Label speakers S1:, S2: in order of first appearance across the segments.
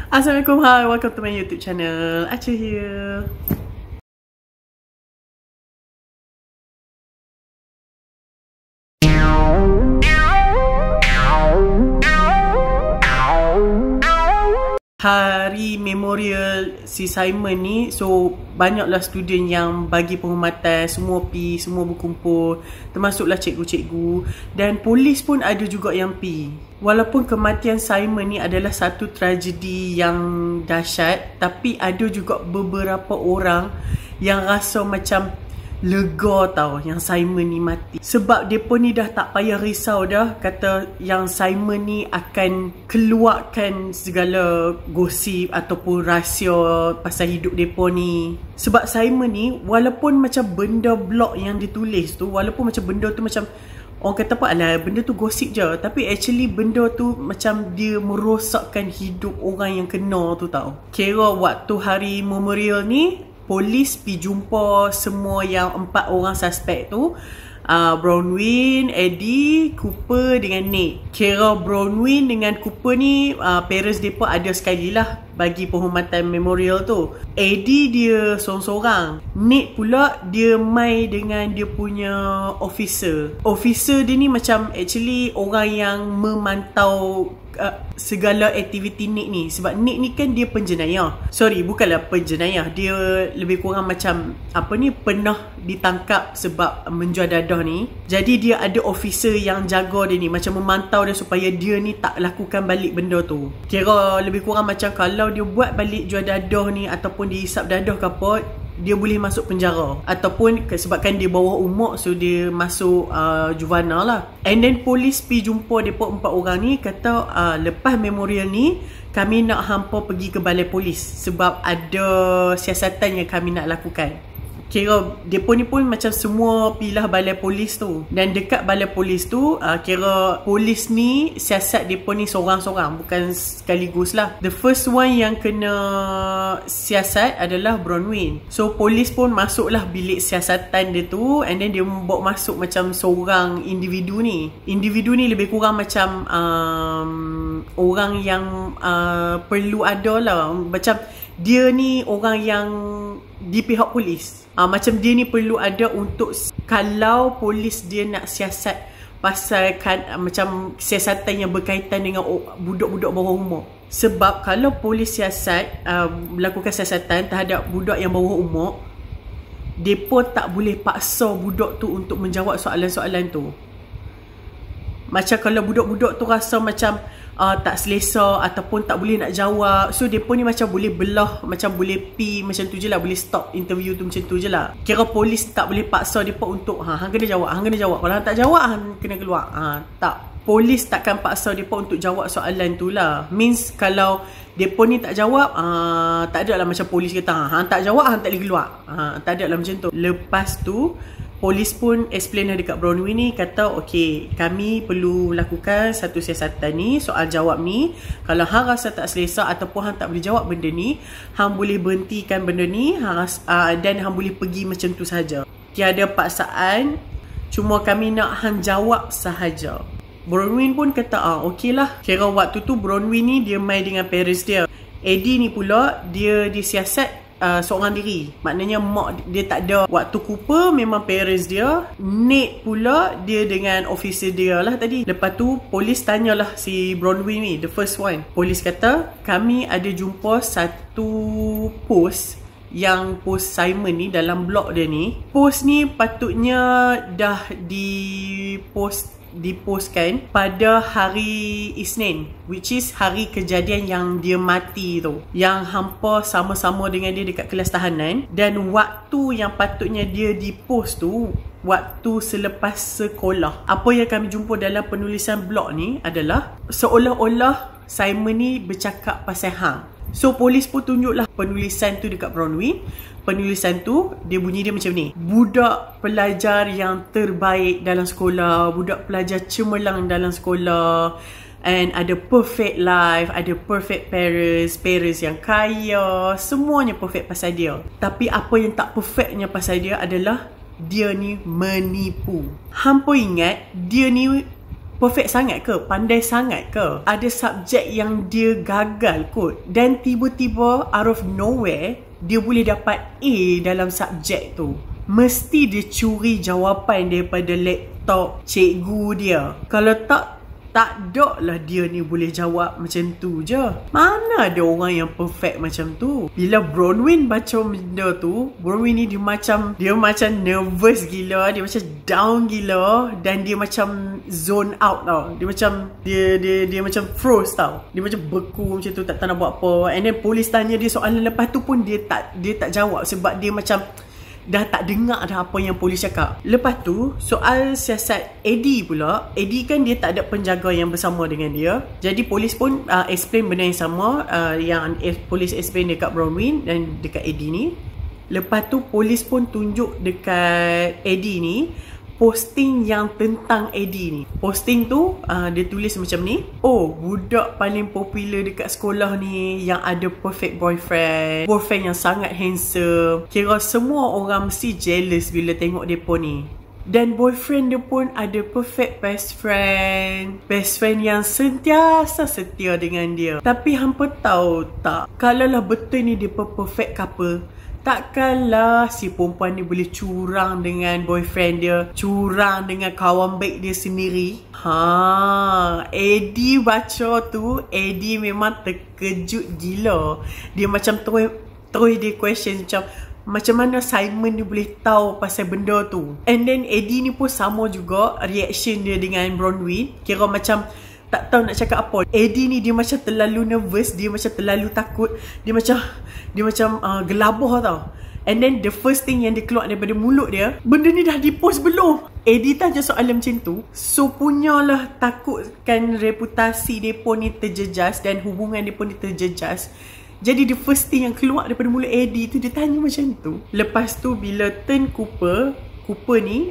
S1: Assalamualaikum, hi, welcome to my YouTube channel. Acha here. Hari memorial si Simon ni, so banyaklah student yang bagi penghormatan, semua pi, semua berkumpul, termasuklah cikgu-cikgu, dan polis pun ada juga yang pi. Walaupun kematian Simon ni adalah satu tragedi yang dahsyat, tapi ada juga beberapa orang yang rasa macam lega tau yang Simon ni mati. Sebab mereka ni dah tak payah risau dah, kata yang Simon ni akan keluarkan segala gosip ataupun rahsia pasal hidup mereka ni. Sebab Simon ni, walaupun macam benda blog yang ditulis tu, walaupun macam benda tu macam orang kata apa, alah benda tu gosip je, tapi actually benda tu macam dia merosakkan hidup orang yang kena tu tau. Kira waktu hari memorial ni, polis pergi jumpa semua yang 4 orang suspek tu, Bronwyn, Eddie, Cooper dengan Nate. Kira Bronwyn dengan Cooper ni, parents mereka ada sekali lah bagi penghormatan memorial tu. Eddie dia sorang-sorang. Nate pula dia mai dengan dia punya officer. Officer dia ni macam actually orang yang memantau segala aktiviti Nick ni. Sebab Nick ni kan dia penjenayah. Sorry, bukanlah penjenayah, dia lebih kurang macam apa ni, pernah ditangkap sebab menjual dadah ni. Jadi dia ada officer yang jaga dia ni, macam memantau dia supaya dia ni tak lakukan balik benda tu. Kira lebih kurang macam kalau dia buat balik jual dadah ni ataupun dia hisap dadah ke apa, dia boleh masuk penjara. Ataupun sebabkan dia bawah umur, so dia masuk juvenile lah. And then polis pergi jumpa mereka 4 orang ni, kata lepas memorial ni kami nak hampa pergi ke balai polis sebab ada siasatan yang kami nak lakukan. Kira mereka ni pun macam semua pilah balai polis tu. Dan dekat balai polis tu, kira polis ni siasat mereka ni sorang-sorang, bukan sekaligus lah. The first one yang kena siasat adalah Bronwyn. So polis pun masuklah bilik siasatan dia tu, and then dia bawa masuk macam seorang individu ni. Individu ni lebih kurang macam orang yang perlu ada lah. Macam dia ni orang yang di pihak polis. Macam dia ni perlu ada untuk kalau polis dia nak siasat pasal macam siasatan yang berkaitan dengan budak-budak bawah umur. Sebab kalau polis siasat melakukan siasatan terhadap budak yang bawah umur, mereka tak boleh paksa budak tu untuk menjawab soalan-soalan tu. Macam kalau budak-budak tu rasa macam tak selesa ataupun tak boleh nak jawab, so mereka ni macam boleh belah, macam boleh pi macam tu je lah, boleh stop interview tu macam tu je lah. Kira polis tak boleh paksa mereka untuk hang kena jawab, hang kena jawab, kalau hang tak jawab hang kena keluar. Tak, polis takkan paksa mereka untuk jawab soalan tu lah. Means kalau mereka ni tak jawab, tak ada lah macam polis kata hang tak jawab hang tak boleh keluar. Tak ada lah macam tu. Lepas tu polis pun explain lah dekat Bronwyn ni, kata okay, kami perlu lakukan satu siasatan ni, soal jawab ni. Kalau hang rasa tak selesa ataupun hang tak boleh jawab benda ni, hang boleh berhentikan benda ni, dan hang boleh pergi macam tu sahaja. Tiada paksaan, cuma kami nak hang jawab sahaja. Bronwyn pun kata okey lah. Kira waktu tu Bronwyn ni dia main dengan parents dia. Eddie ni pula dia disiasat seorang diri. Maknanya mak dia tak ada. Waktu Cooper memang parents dia. Nate pula dia dengan officer dia lah tadi. Lepas tu polis tanyalah si Bronwyn ni, the first one. Polis kata kami ada jumpa satu post, yang post Simon ni dalam blog dia ni. Post ni patutnya dah dipostkan pada hari Isnin, which is hari kejadian yang dia mati tu, yang hampa sama-sama dengan dia dekat kelas tahanan. Dan waktu yang patutnya dia dipost tu waktu selepas sekolah. Apa yang kami jumpa dalam penulisan blog ni adalah seolah-olah Simon ni bercakap pasal hang. So polis pun tunjuklah penulisan tu dekat Bronwyn. Penulisan tu dia bunyi dia macam ni: budak pelajar yang terbaik dalam sekolah, budak pelajar cemerlang dalam sekolah, and ada perfect life, ada perfect parents yang kaya, semuanya perfect pasal dia. Tapi apa yang tak perfectnya pasal dia adalah dia ni menipu. Hampa ingat dia ni perfect sangat ke? Pandai sangat ke? Ada subjek yang dia gagal kot, dan tiba-tiba out of nowhere dia boleh dapat A dalam subjek tu. Mesti dia curi jawapan daripada laptop cikgu dia. Kalau tak ada lah dia ni boleh jawab macam tu je. Mana ada orang yang perfect macam tu. Bila Bronwyn baca benda tu, Bronwyn ni dia macam nervous gila, dia macam down gila, dan dia macam zone out tau. Dia macam dia macam froze tau. Dia macam beku macam tu, tak tahu nak buat apa. And then polis tanya dia soalan lepas tu pun dia tak jawab sebab dia macam dah tak dengar dah apa yang polis cakap. Lepas tu, soal siasat Eddie pula. Eddie kan dia tak ada penjaga yang bersama dengan dia. Jadi polis pun explain benda yang sama yang polis explain dekat Bronwyn dan dekat Eddie ni. Lepas tu polis pun tunjuk dekat Eddie ni posting yang tentang Eddie ni. Posting tu dia tulis macam ni. Oh, budak paling popular dekat sekolah ni yang ada perfect boyfriend yang sangat handsome. Kira semua orang mesti jealous bila tengok depa ni. Dan boyfriend dia pun ada perfect best friend yang sentiasa setia dengan dia. Tapi hampa tahu tak, kalaulah betul ni dia perfect couple, takkanlah si perempuan ni boleh curang dengan boyfriend dia, curang dengan kawan baik dia sendiri. Eddie baca tu, Eddie memang terkejut gila. Dia macam terus dia question macam mana Simon ni boleh tahu pasal benda tu. And then Eddie ni pun sama juga reaction dia dengan Bronwyn. Kira macam tak tahu nak cakap apa. Eddie ni dia macam terlalu nervous, dia macam terlalu takut, dia macam gelabah tau. And then the first thing yang dia keluar daripada mulut dia, benda ni dah dipost belum? Eddie tanya soalan macam tu, so punyalah takutkan reputasi depa ni terjejas dan hubungan depa ni terjejas. Jadi the first thing yang keluar daripada mulut Eddie tu, dia tanya macam tu. Lepas tu bila turn Cooper ni,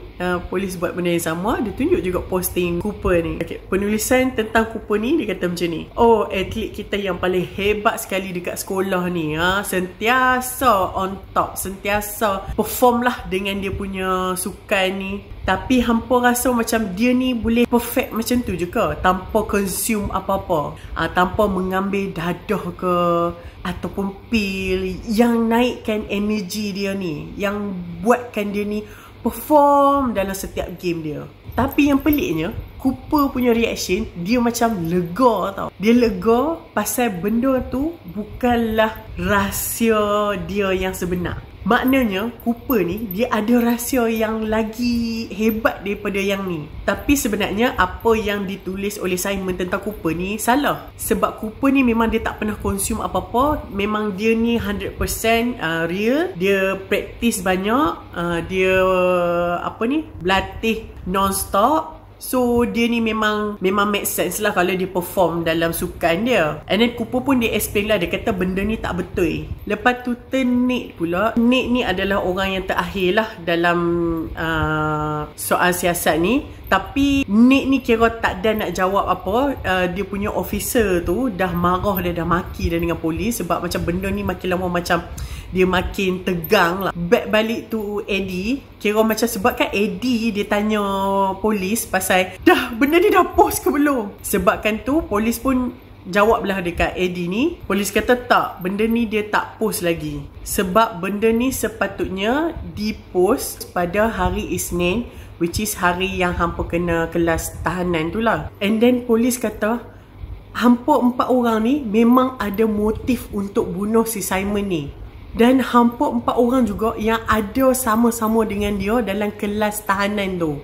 S1: polis buat benda yang sama. Dia tunjuk juga posting Cooper ni. Okay, penulisan tentang Cooper ni, dia kata macam ni. Oh, atlet kita yang paling hebat sekali dekat sekolah ni, sentiasa on top, sentiasa perform lah dengan dia punya sukan ni. Tapi hampa rasa macam dia ni boleh perfect macam tu je ke, tanpa consume apa-apa, tanpa mengambil dadah ke ataupun pil yang naikkan energi dia ni, yang buatkan dia ni perform dalam setiap game dia. Tapi yang peliknya, Cooper punya reaction, dia macam lega tau. Dia lega pasal benda tu bukanlah rahsia dia yang sebenar. Maknanya Cooper ni dia ada rahsia yang lagi hebat daripada yang ni. Tapi sebenarnya apa yang ditulis oleh Simon tentang Cooper ni salah. Sebab Cooper ni memang dia tak pernah consume apa-apa. Memang dia ni 100% real. Dia practice banyak. Dia berlatih non-stop. So dia ni memang make sense lah kalau dia perform dalam sukan dia. And then Cooper pun dia explain lah, dia kata benda ni tak betul. Lepas tu turn Nate pula. Nate ni adalah orang yang terakhir lah dalam soal siasat ni. Tapi Nate ni kira tak ada nak jawab apa. Dia punya officer tu dah marah, dia dah maki dia dengan polis. Sebab macam benda ni makin lama macam dia makin tegang lah. Back balik tu Eddie, kira macam sebab kan Eddie dia tanya polis pasal benda ni dah post ke belum. Sebabkan tu polis pun jawablah dekat Eddie ni. Polis kata tak, benda ni dia tak post lagi. Sebab benda ni sepatutnya dipost pada hari Isnin, which is hari yang hampa kena kelas tahanan tu lah. And then polis kata hampa 4 orang ni memang ada motif untuk bunuh si Simon ni. Dan hampa 4 orang juga yang ada sama-sama dengan dia dalam kelas tahanan tu.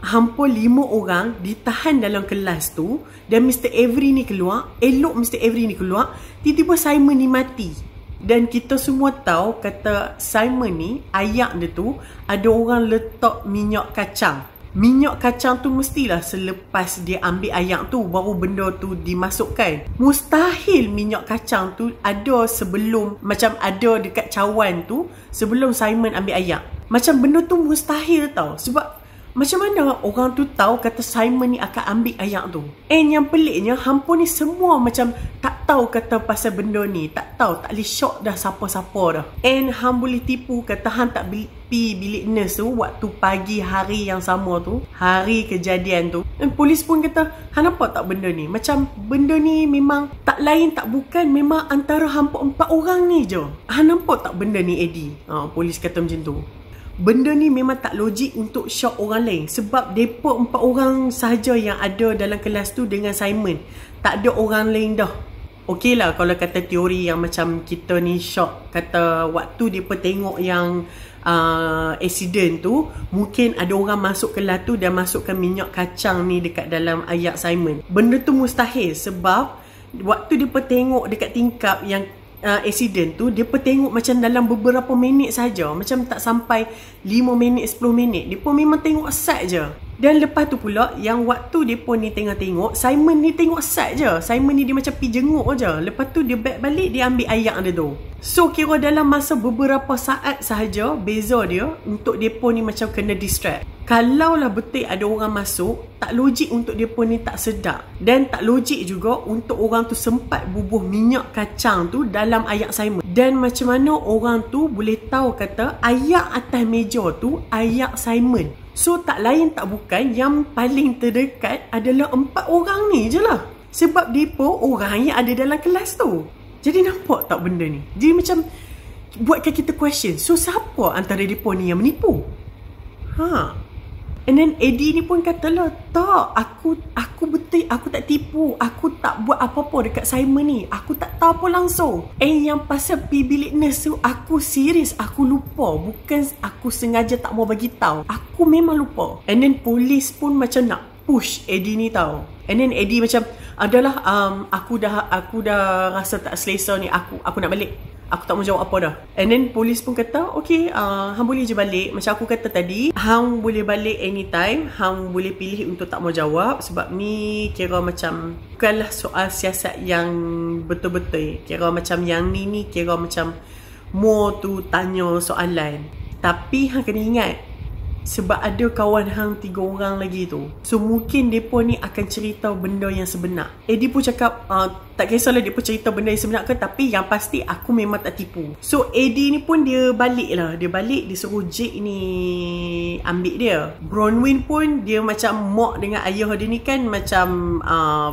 S1: Hampa 5 orang ditahan dalam kelas tu. Dan Mr. Avery ni keluar. Mr. Avery ni keluar. Tiba-tiba Simon ni mati. Dan kita semua tahu kata Simon ni, ayak dia tu ada orang letak minyak kacang. Minyak kacang tu mestilah selepas dia ambil ayak tu baru benda tu dimasukkan. Mustahil minyak kacang tu ada sebelum, macam ada dekat cawan tu sebelum Simon ambil ayak. Macam benda tu mustahil tau. Sebab Macam mana orang tu tahu kata Simon ni akan ambil ayak tu? Yang peliknya, hampa ni semua macam tak tahu kata pasal benda ni. Tak tahu, tak boleh shock dah siapa-siapa dah. Hang boleh tipu kata hang tak pergi bilik nurse tu waktu pagi hari yang sama tu, hari kejadian tu. Dan polis pun kata, hang nampak tak benda ni? Macam benda ni memang tak lain tak bukan, memang antara hampa 4 orang ni je. Hang nampak tak benda ni, Eddie? Polis kata macam tu. Benda ni memang tak logik untuk shock orang lain. Sebab mereka 4 orang sahaja yang ada dalam kelas tu dengan Simon. Tak ada orang lain dah. Okey lah kalau kata teori yang macam kita ni shock. Kata waktu mereka tengok yang accident tu, mungkin ada orang masuk kelas tu dan masukkan minyak kacang ni dekat dalam ayak Simon. Benda tu mustahil sebab waktu mereka tengok dekat tingkap yang accident tu, dia tengok macam dalam beberapa minit saja, macam tak sampai 5 minit 10 minit. Dia memang tengok sat je. Dan lepas tu pula yang waktu dia ni tengok Simon ni tengok sat je. Simon ni dia macam pergi jenguk je. Lepas tu dia back balik, dia ambil ayak dia tu. So kira dalam masa beberapa saat sahaja beza dia untuk depa ni macam kena distract. Kalaulah betul ada orang masuk, tak logik untuk depa ni tak sedar. Dan tak logik juga untuk orang tu sempat bubuh minyak kacang tu dalam ayak Simon. Dan macam mana orang tu boleh tahu kata ayak atas meja tu ayak Simon. So tak lain tak bukan yang paling terdekat adalah 4 orang ni je lah. Sebab depa orang yang ada dalam kelas tu. Jadi nampak tak benda ni? Jadi macam buatkan kita question. So siapa antara depa ni yang menipu? And then Eddie ni pun katalah, tak, aku betul, aku tak tipu, aku tak buat apa-apa dekat Simon ni, aku tak tahu apa langsung. Yang pasal pergi bilik nurse tu, aku serius, aku lupa, bukan aku sengaja tak mau bagi tahu, aku memang lupa. And then polis pun macam nak push Eddie ni tahu. And then Eddie macam, adalah aku dah rasa tak selesa ni, aku nak balik. Aku tak mau jawab apa dah. And then polis pun kata, okay, hang boleh je balik. Macam aku kata tadi, hang boleh balik anytime. Hang boleh pilih untuk tak mau jawab. Sebab ni kira macam bukanlah soal siasat yang betul-betul. Kira macam yang ni kira macam more tu tanya soalan. Tapi hang kena ingat, sebab ada kawan hang 3 orang lagi tu. So mungkin depa ni akan cerita benda yang sebenar. Eddie pun cakap, tak kisahlah depa cerita benda yang sebenar ke, tapi yang pasti aku memang tak tipu. So Eddie ni pun dia balik lah. Dia balik, dia suruh Jake ni ambil dia. Bronwyn pun dia macam mak dengan ayah dia ni kan macam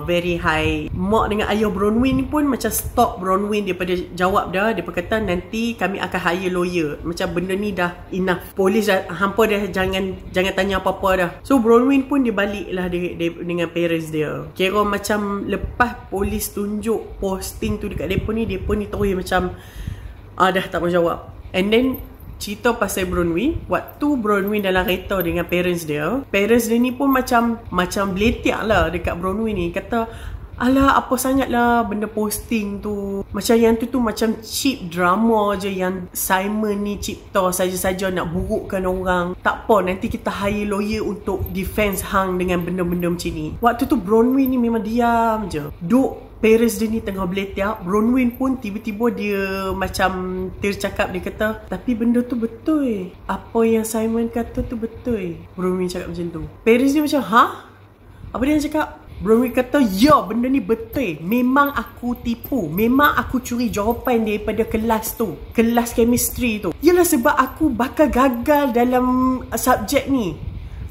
S1: very high. Mak dengan ayah Bronwyn ni pun macam stop Bronwyn daripada jawab dah. Dia kata nanti kami akan hire lawyer. Macam benda ni dah enough. Polis dah, hampa dah jangan tanya apa-apa dah. So Bronwyn pun dia balik lah dengan parents dia. Kira macam lepas polis tunjuk posting tu dekat depa ni terus macam dah tak mau jawab. And then cerita pasal Bronwyn, waktu Bronwyn dalam kereta dengan parents dia ni pun macam beletiak lah dekat Bronwyn ni. Kata, alah apa sangat lah benda posting tu. Macam yang tu macam cheap drama je yang Simon ni cipta saja-saja nak burukkan orang. Tak apa, nanti kita hire lawyer untuk defense hang dengan benda-benda macam ni. Waktu tu Bronwyn ni memang diam je. Parents dia ni tengah beletiak. Bronwyn pun tiba-tiba dia macam tercakap. Dia kata, tapi benda tu betul. Apa yang Simon kata tu betul. Bronwyn cakap macam tu. Parents dia macam, apa dia cakap? Bronwyn kata, ya benda ni betul. Memang aku tipu. Memang aku curi jawapan daripada kelas tu. Kelas chemistry tu. Yalah sebab aku bakal gagal dalam subjek ni.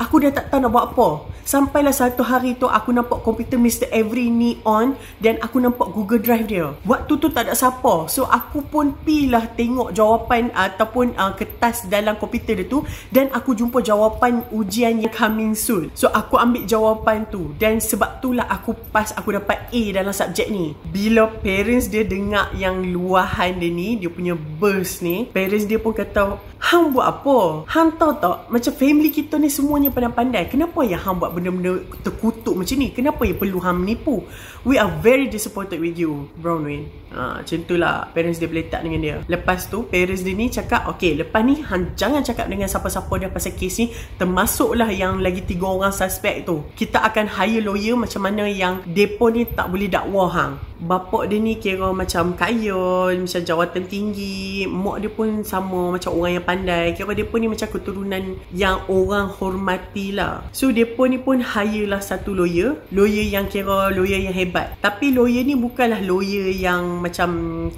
S1: Aku dah tak tahu nak buat apa. Sampailah satu hari tu aku nampak komputer Mr. Avery ni on. Dan aku nampak Google Drive dia. Waktu tu tak ada siapa. So aku pun pilah tengok jawapan ataupun kertas dalam komputer dia tu. Dan aku jumpa jawapan ujian yang coming soon. So aku ambil jawapan tu. Dan sebab itulah aku pass, aku dapat A dalam subjek ni. Bila parents dia dengar yang luahan dia ni, dia punya burst ni, parents dia pun kata, hang buat apa? Hang tahu tak, macam family kita ni semuanya pandai-pandai. Kenapa yang hang buat benda-benda terkutuk macam ni? Kenapa yang perlu hang menipu? We are very disappointed with you, Bronwyn. Macam itulah parents dia beletak dengan dia. Lepas tu parents dia ni cakap, okay, lepas ni hang jangan cakap dengan siapa-siapa dah pasal kes ni. Termasuklah yang lagi 3 orang suspek tu. Kita akan hire lawyer macam mana yang depa ni tak boleh dakwa hang. Bapak dia ni kira macam kaya, macam jawatan tinggi. Mak dia pun sama macam orang yang pandai pandai. Kira dia pun ni macam keturunan yang orang hormati lah. So dia pun ni pun hire lah satu lawyer yang kira lawyer yang hebat. Tapi lawyer ni bukanlah lawyer yang macam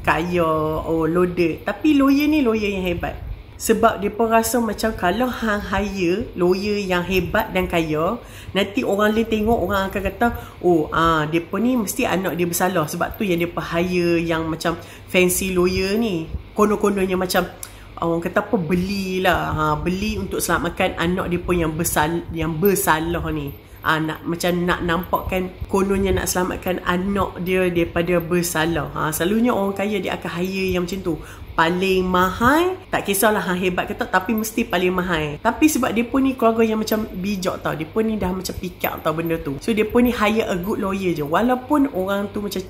S1: kaya or loaded, tapi lawyer ni lawyer yang hebat. Sebab dia pun rasa macam kalau hang hire lawyer yang hebat dan kaya, nanti orang lain tengok, orang akan kata, dia pun ni mesti anak dia bersalah. Sebab tu yang dia pun hire yang macam fancy lawyer ni. Konon-kononnya macam orang kata apa, beli untuk selamatkan anak dia pun yang bersalah ni. Macam nak nampakkan kononnya nak selamatkan anak dia daripada bersalah. Selalunya orang kaya dia akan hire yang macam tu, paling mahal, tak kisahlah hang hebat ke tak, tapi mesti paling mahal. Tapi sebab dia pun ni keluarga yang macam bijak tau, dia pun ni dah macam pick up tau benda tu. So dia pun ni hire a good lawyer je, walaupun orang tu macam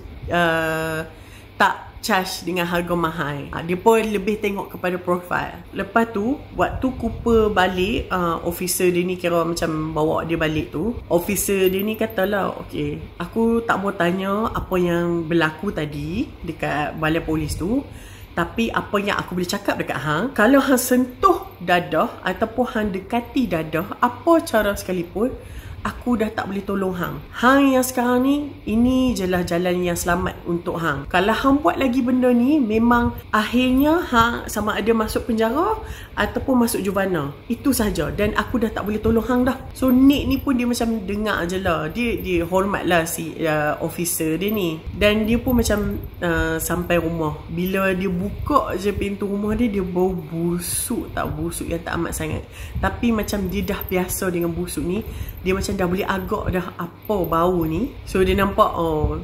S1: tak charge dengan harga mahal. Dia pun lebih tengok kepada profile. Lepas tu waktu Cooper balik, officer dia ni kira macam bawa dia balik tu, officer dia ni katalah, okay, aku tak mau tanya apa yang berlaku tadi dekat balai polis tu, tapi apa yang aku boleh cakap dekat hang, kalau hang sentuh dadah ataupun hang dekati dadah apa cara sekalipun, aku dah tak boleh tolong hang. Hang yang sekarang ni, ini je lah jalan yang selamat untuk hang. Kalau hang buat lagi benda ni, memang akhirnya hang sama ada masuk penjara ataupun masuk juvana. Itu saja. Dan aku dah tak boleh tolong hang dah. So Nick ni pun dia macam dengar je lah. Dia hormat lah si officer dia ni. Dan dia pun macam sampai rumah. Bila dia buka je pintu rumah dia, dia bau busuk tau. Busuk yang tak amat sangat. Tapi macam dia dah biasa dengan busuk ni. Dia macam dah boleh agak dah apa bau ni. So dia nampak,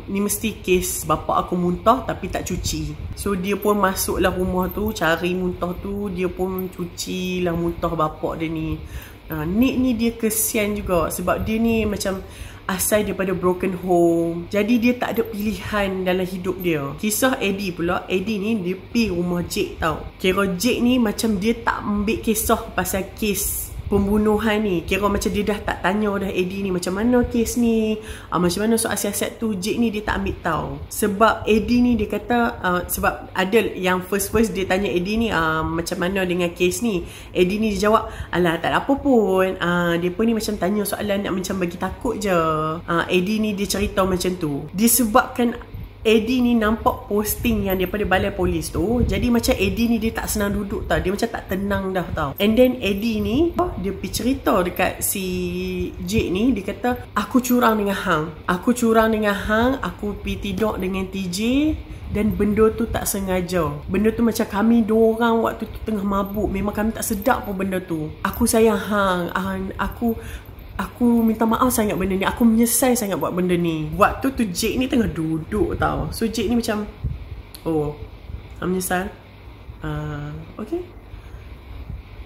S1: ni mesti kes bapa aku muntah tapi tak cuci. So dia pun masuklah rumah tu, cari muntah tu, dia pun cuci lah muntah bapa dia ni. Nick ni dia kesian juga sebab dia ni macam asal daripada broken home. Jadi dia tak ada pilihan dalam hidup dia. Kisah Eddie pula, Eddie ni dia pergi rumah Jake tau. Kira Jake ni macam dia tak ambil kisah pasal kes pembunuhan ni. Kira macam dia dah tak tanya dah Eddie ni macam mana kes ni, macam mana soal siasat tu. Jake ni dia tak ambil tahu. Sebab Eddie ni dia kata, sebab ada yang first dia tanya Eddie ni, macam mana dengan kes ni. Eddie ni dia jawab, alah tak ada apa pun, dia pun ni macam tanya soalan nak macam bagi takut je. Eddie ni dia cerita macam tu. Disebabkan Eddie ni nampak posting yang daripada balai polis tu, jadi macam Eddie ni dia tak senang duduk tau. Dia macam tak tenang dah tau. And then Eddie ni dia pergi cerita dekat si Jake ni. Dia kata, aku curang dengan hang, aku pergi tidur dengan TJ, dan benda tu tak sengaja. Benda tu macam kami dua orang waktu tu tengah mabuk, memang kami tak sedap pun benda tu. Aku sayang hang, aku minta maaf sangat benda ni. Aku menyesal sangat buat benda ni. Waktu tu Jake ni tengah duduk tau. So Jake ni macam, aku menyesal. Okay.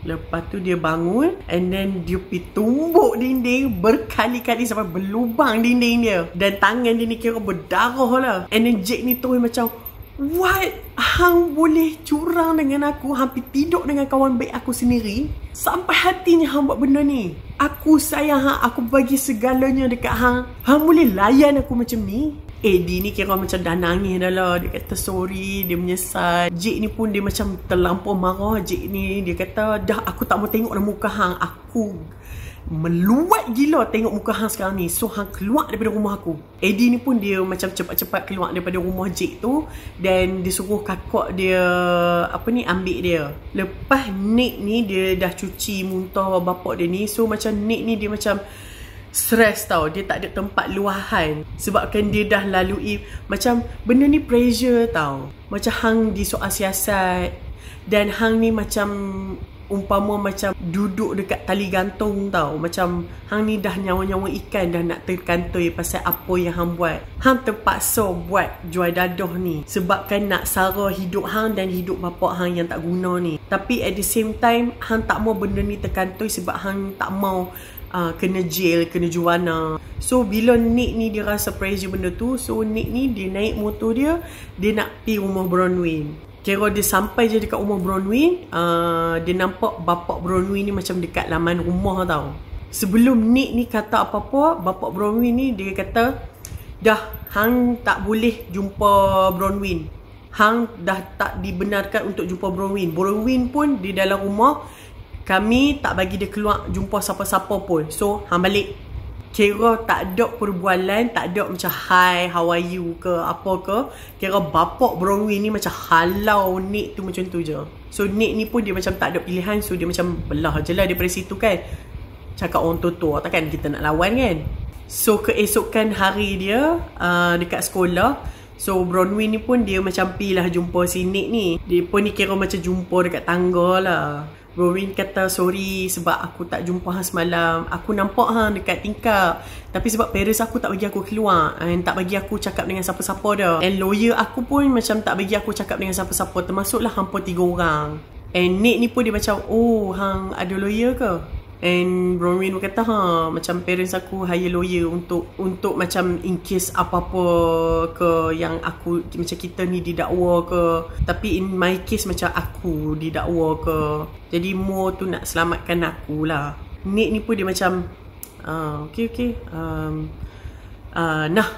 S1: Lepas tu dia bangun, and then dia pergi tumbuk dinding berkali-kali sampai berlubang dinding dia. Dan tangan dia ni kira berdarah lah. And then Jake ni terus macam, what? Hang boleh curang dengan aku, hampir tidur dengan kawan baik aku sendiri, sampai hatinya hang buat benda ni. Aku sayang hang, aku bagi segalanya dekat hang, hang boleh layan aku macam ni? Eddie ni kira macam dah nangis dah lah. Dia kata sorry, dia menyesal. Jake ni pun dia macam terlampau marah. Jake ni dia kata, dah aku tak mau tengok dah muka hang. Aku meluat gila tengok muka hang sekarang ni. So hang keluar daripada rumah aku. Eddie ni pun dia macam cepat-cepat keluar daripada rumah Jake tu, dan dia suruh kakak dia ambil dia. Lepas Nick ni dia dah cuci muntah bapak dia ni. So macam Nick ni dia macam stress tau. Dia tak ada tempat luahan sebabkan dia dah lalui macam benda ni pressure tau. Macam hang di soal siasat, dan hang ni macam umpama macam duduk dekat tali gantung tau. Macam hang ni dah nyawa-nyawa ikan dah nak terkantoi pasal apa yang hang buat. Hang terpaksa buat jual dadah ni sebabkan nak sara hidup hang dan hidup bapak hang yang tak guna ni. Tapi at the same time hang tak mau benda ni terkantoi sebab hang tak mau kena jail, kena juana. So bila Nick ni dia rasa pressure benda tu, so Nick ni dia naik motor dia nak pergi rumah Bronwyn. Kira dia sampai je dekat rumah Bronwyn, dia nampak bapak Bronwyn ni macam dekat laman rumah tau. Sebelum Nick ni kata apa-apa, bapak Bronwyn ni dia kata, dah hang tak boleh jumpa Bronwyn. hang dah tak dibenarkan untuk jumpa Bronwyn. Bronwyn pun di dalam rumah, kami tak bagi dia keluar jumpa siapa-siapa pun. So hang balik. Kira tak ada perbualan, tak ada macam hi, how are you ke apa ke. Kira bapak Bronwyn ni macam halau Nick tu macam tu je. So Nick ni pun dia macam tak ada pilihan, so dia macam belah je lah daripada situ kan. Cakap orang tua-tua, takkan kita nak lawan kan. So keesokan hari dia dekat sekolah, so Bronwyn ni pun dia macam pi lah jumpa si Nick ni. Dia pun ni kira macam jumpa dekat tangga lah. Bronwyn kata sorry sebab aku tak jumpa hang semalam. Aku nampak hang dekat tingkap, tapi sebab parents aku tak bagi aku keluar and tak bagi aku cakap dengan siapa-siapa dah. And lawyer aku pun macam tak bagi aku cakap dengan siapa-siapa, termasuklah hampa 3 orang. And Nick ni pun dia macam, oh hang ada lawyer ke? And Bronwyn kata macam parents aku hire lawyer untuk macam in case apa-apa ke yang aku macam kita ni didakwa ke, tapi in my case macam aku didakwa ke, jadi Mo tu nak selamatkan aku lah. Nick ni pun dia macam okay. Nah,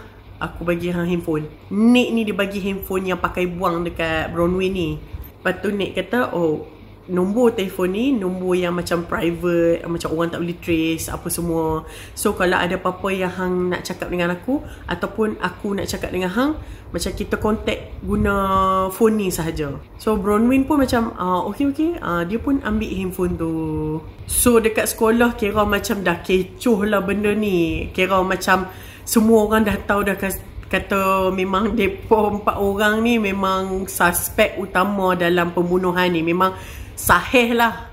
S1: aku bagi hang handphone. Nick ni dia bagi handphone yang pakai buang dekat Bronwyn ni. Lepas tu Nick kata, oh nombor telefon ni nombor yang macam private, macam orang tak boleh trace apa semua. So kalau ada apa-apa yang hang nak cakap dengan aku ataupun aku nak cakap dengan hang, macam kita contact guna phone ni sahaja. So Bronwyn pun macam okay. Dia pun ambil handphone tu. So dekat sekolah kira macam dah kecoh lah benda ni. Kira macam semua orang dah tahu dah, kata memang depa 4 orang ni memang suspek utama dalam pembunuhan ni. Memang sahih lah.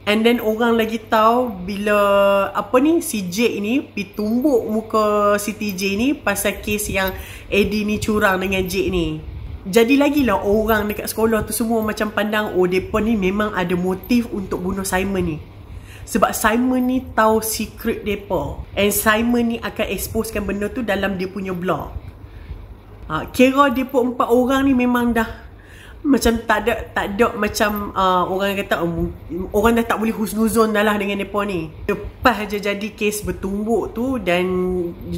S1: And then orang lagi tahu bila si Jake ni pergi tumbuk muka si TJ ni pasal kes yang Eddie ni curang dengan Jake ni. Jadi lagilah orang dekat sekolah tu semua macam pandang, oh depa ni memang ada motif untuk bunuh Simon ni. Sebab Simon ni tahu secret depa. And Simon ni akan exposekan benda tu dalam dia punya blog. Kira depa 4 orang ni memang dah macam tak ada macam orang kata orang dah tak boleh husnuzon dah lah dengan mereka ni. Lepas je jadi kes bertumbuk tu dan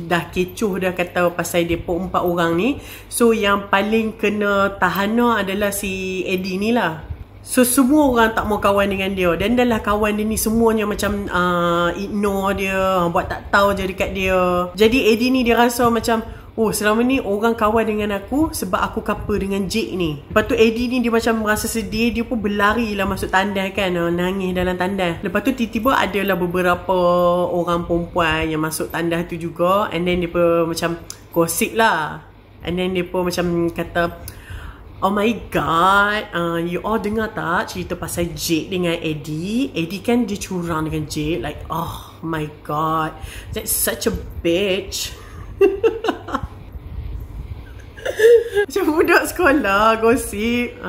S1: dah kecoh dah kata pasal mereka 4 orang ni. So yang paling kena tahana adalah si Eddie ni lah. So semua orang tak mau kawan dengan dia. Dan dah lah kawan dia ni semuanya macam ignore dia, buat tak tahu je dekat dia. Jadi Eddie ni dia rasa macam, oh selama ni orang kawan dengan aku sebab aku couple dengan Jake ni. Lepas tu Eddie ni dia macam merasa sedih. Dia pun berlari lah masuk tandas kan, nangis dalam tandas. Lepas tu tiba-tiba adalah beberapa orang perempuan yang masuk tandas tu juga. And then dia pun macam gosip lah. And then dia pun macam kata, oh my god, you all dengar tak cerita pasal Jake dengan Eddie? Eddie kan dia curang dengan Jake. Like, oh my god, that's such a bitch. Macam budak sekolah gosip.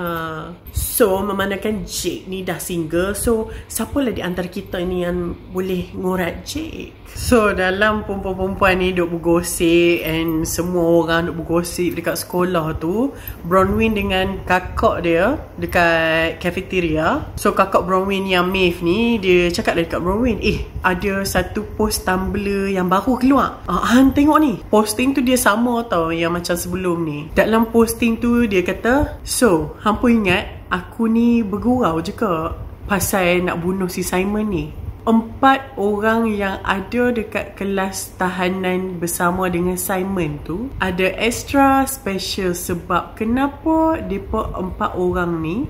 S1: So memandangkan Jake ni dah single, so siapalah di antara kita ni yang boleh ngorat Jake? So dalam perempuan-perempuan ni duk bergosip and semua orang duk bergosip dekat sekolah tu, Bronwyn dengan kakak dia dekat cafeteria. So kakak Bronwyn yang Maeve ni, dia cakap dekat Bronwyn, ada satu post Tumblr yang baru keluar. Han tengok ni, posting tu dia sama tau yang macam sebelum ni. Dalam posting tu dia kata, so hampa ingat aku ni bergurau je ke pasal nak bunuh si Simon ni? 4 orang yang ada dekat kelas tahanan bersama dengan Simon tu ada extra special sebab kenapa mereka 4 orang ni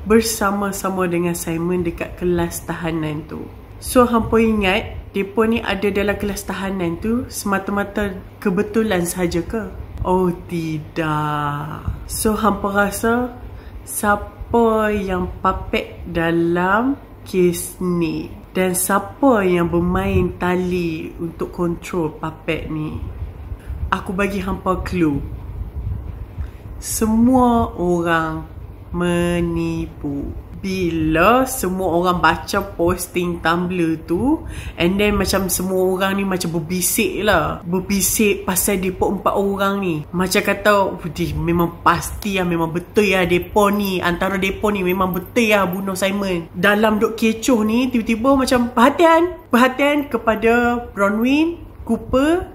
S1: bersama-sama dengan Simon dekat kelas tahanan tu. So hampa ingat mereka ni ada dalam kelas tahanan tu semata-mata kebetulan sahaja ke? Oh tidak. So hampa rasa siapa yang puppet dalam kes ni? Dan siapa yang bermain tali untuk kontrol puppet ni? Aku bagi hampa clue. Semua orang menipu. Bila semua orang baca posting Tumblr tu, and then macam semua orang ni macam berbisik lah. Berbisik pasal mereka 4 orang ni. Macam kata, memang pasti lah, memang betul lah mereka ni. Antara mereka ni memang betul lah bunuh Simon. Dalam duk kecoh ni, tiba-tiba macam perhatian kepada Bronwyn, Cooper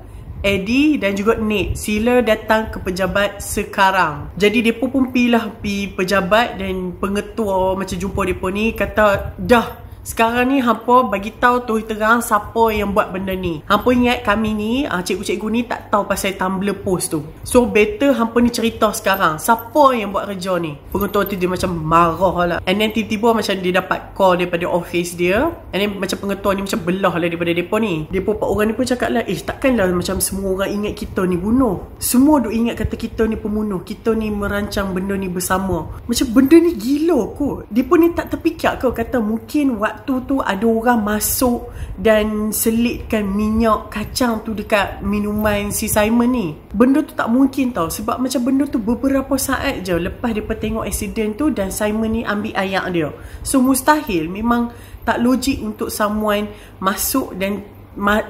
S1: Eddie dan juga Nate, sila datang ke pejabat sekarang. Jadi mereka pun pergi pejabat dan pengetua macam jumpa mereka ni, kata dah sekarang ni hampa bagi tahu tu terang siapa yang buat benda ni. Hampa ingat kami ni, cikgu-cikgu ni tak tahu pasal Tumblr post tu. So better hampa ni cerita sekarang siapa yang buat kerja ni. Pengetua tu dia macam marah lah. And then tiba-tiba macam dia dapat call daripada office dia. And then macam pengetua ni macam belah lah daripada depa ni. Depa 4 orang ni pun cakap lah, takkanlah macam semua orang ingat kita ni bunuh. Semua duk ingat kata kita ni pembunuh, kita ni merancang benda ni bersama. Macam benda ni gila kot. Depa ni tak terfikir ke kata mungkin waktu tu ada orang masuk dan selitkan minyak kacang tu dekat minuman si Simon ni. Benda tu tak mungkin tau, sebab macam benda tu beberapa saat je lepas dia tengok accident tu dan Simon ni ambil ayak dia. So mustahil, memang tak logik untuk someone masuk dan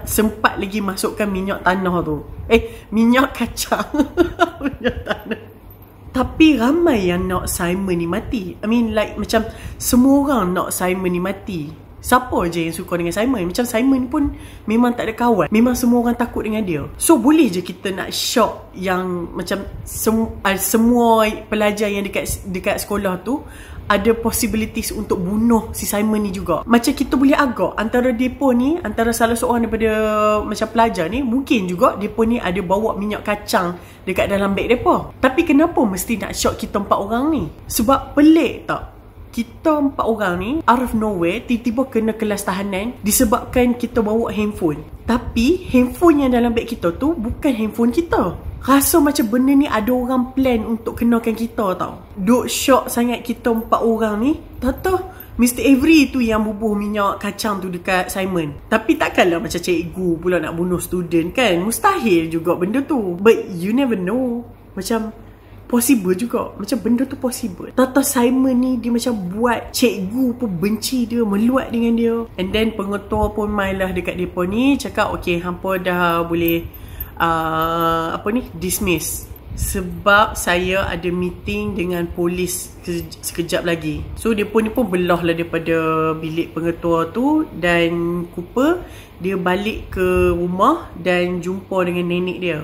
S1: sempat lagi masukkan minyak tanah tu. Minyak kacang. Minyak tanah. Tapi ramai yang nak Simon ni mati. I mean like macam semua orang nak Simon ni mati. Siapa je yang suka dengan Simon? Macam Simon pun memang tak ada kawan. Memang semua orang takut dengan dia. So boleh je kita nak shock yang macam semua pelajar yang dekat sekolah tu ada possibilities untuk bunuh si Simon ni juga. Macam kita boleh agak antara depa ni, antara salah seorang daripada macam pelajar ni, mungkin juga depa ni ada bawa minyak kacang dekat dalam beg depa. Tapi kenapa mesti nak shock kita 4 orang ni? Sebab pelik tak? Kita 4 orang ni out of nowhere tiba-tiba kena kelas tahanan disebabkan kita bawa handphone. Tapi handphone yang dalam beg kita tu bukan handphone kita. Rasa macam benda ni ada orang plan untuk kenakan kita tau. Duk shock sangat kita 4 orang ni. Tahu Mr. Avery tu yang bubuh minyak kacang tu dekat Simon. Tapi takkanlah macam cikgu pula nak bunuh student kan. Mustahil juga benda tu. But you never know. Macam possible juga. Macam benda tu possible. Tata Simon ni dia macam buat cikgu pun benci dia, meluat dengan dia. And then pengetua pun main lah dekat depa ni, cakap okay, hampa dah boleh dismiss. Sebab saya ada meeting dengan polis sekejap lagi. So depa ni pun belah lah daripada bilik pengetua tu. Dan Cooper dia balik ke rumah dan jumpa dengan nenek dia.